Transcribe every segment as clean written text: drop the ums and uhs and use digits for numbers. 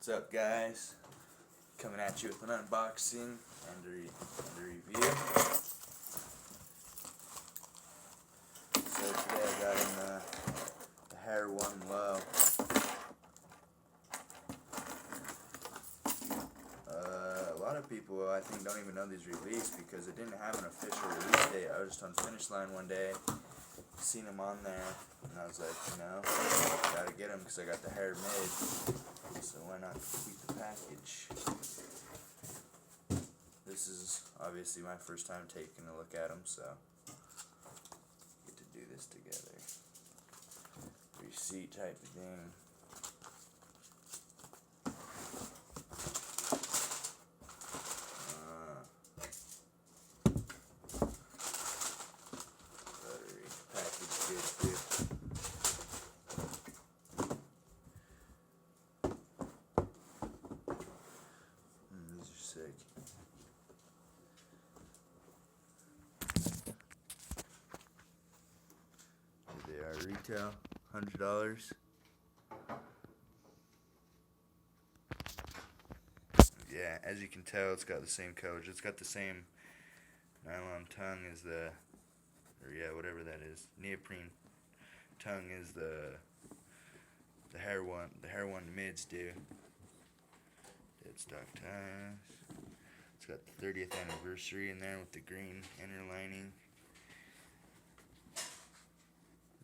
What's up, guys? Coming at you with an unboxing and a review. So today I got in the Hare 1 Low. A lot of people, I think, don't even know these released because it didn't have an official release date. I was just on Finish Line one day, seen them on there, and I was like, gotta get them because I got the Hare mid. So why not complete the package? This is obviously my first time taking a look at them, so get to do this together. Receipt type of thing. Battery package good too. These are sick. Here they are, retail, $100. Yeah, as you can tell, it's got the same coverage. It's got the same nylon tongue as whatever that is. Neoprene tongue is the Hare 1. The Hare 1 mids do. Dead stock ties. It's got the 30th anniversary in there with the green inner lining.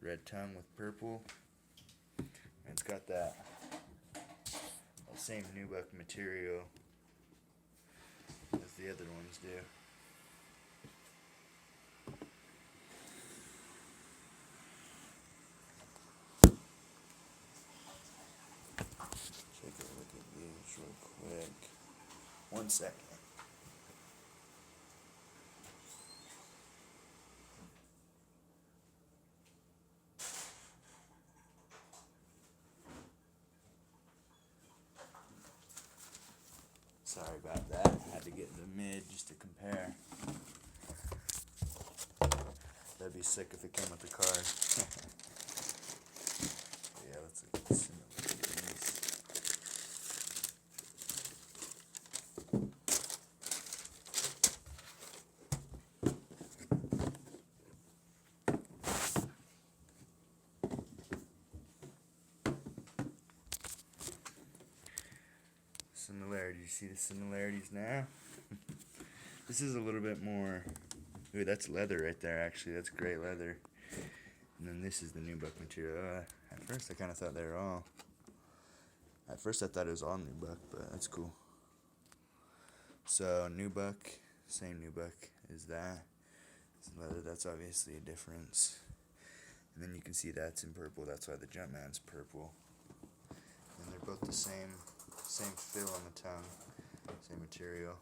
Red tongue with purple. And it's got that same nubuck material as the other ones do. Take a look at these real quick. 1 second. Sorry about that. I had to get the mid just to compare. That'd be sick if it came with the card. Yeah, let's look at the similarities. Similarities. You see the similarities now? This is a little bit more. Ooh, that's leather right there, actually. That's great leather. And then this is the nubuck material. At first, I kind of thought they were all. At first, I thought it was all nubuck, but that's cool. So, nubuck, same nubuck as that. It's leather, that's obviously a difference. And then you can see that's in purple. That's why the Jumpman's purple. And they're both the same feel on the tongue, same material.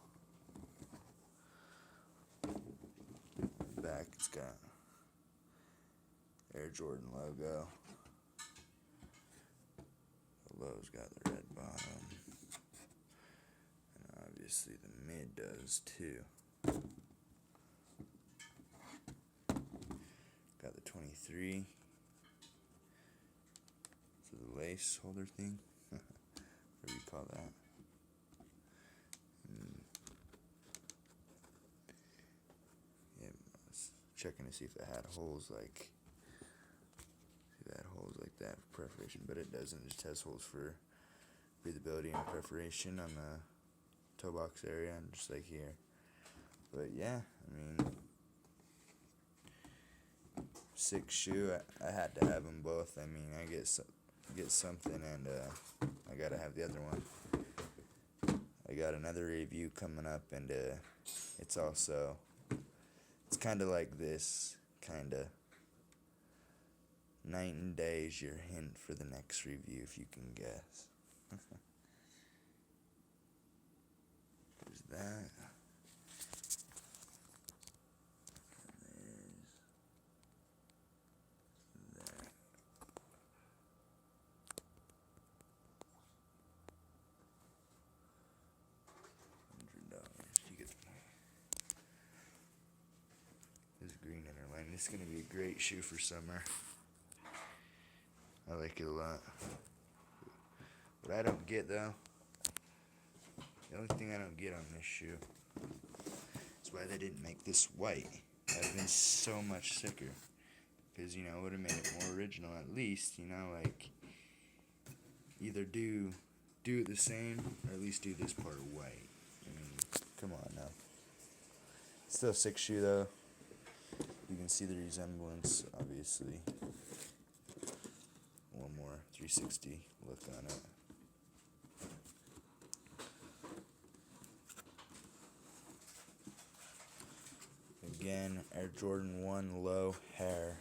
Back, it's got Air Jordan logo. The low's got the red bottom, and obviously the mid does too. Got the 23. So the lace holder thing. Whatever you call that. Yeah, I was checking to see if it had holes like that for perforation, but it doesn't. It just has holes for breathability and perforation on the toe box area, and just like here. But yeah, I mean, sick shoe. I had to have them both. I mean, I get something, and I gotta have the other one. I got another review coming up, and it's kind of like this, kind of night and day is your hint for the next review, if you can guess. There's that. Green inner This is going to be a great shoe for summer. I like it a lot. What I don't get though The only thing I don't get on this shoe is why they didn't make this white. That would have been so much sicker. Because, you know, it would have made it more original at least, you know, like, either do it the same, or at least do this part white. I mean, come on now. Still a sick shoe, though. You can see the resemblance, obviously. One more 360 look on it. Again, Air Jordan 1 Low Hare.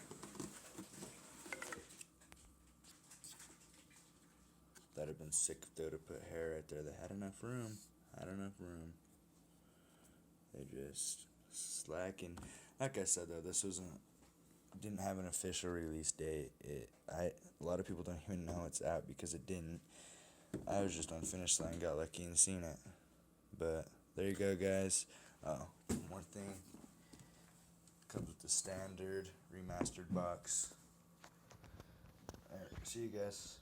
That'd have been sick if they would have put hair right there. They had enough room. They just slacking. Like I said though, this didn't have an official release date. A lot of people don't even know it's out because it didn't. I was just on Finish Line, got lucky and seen it. But there you go, guys. Oh, one more thing. Comes with the standard remastered box. Alright, see you guys.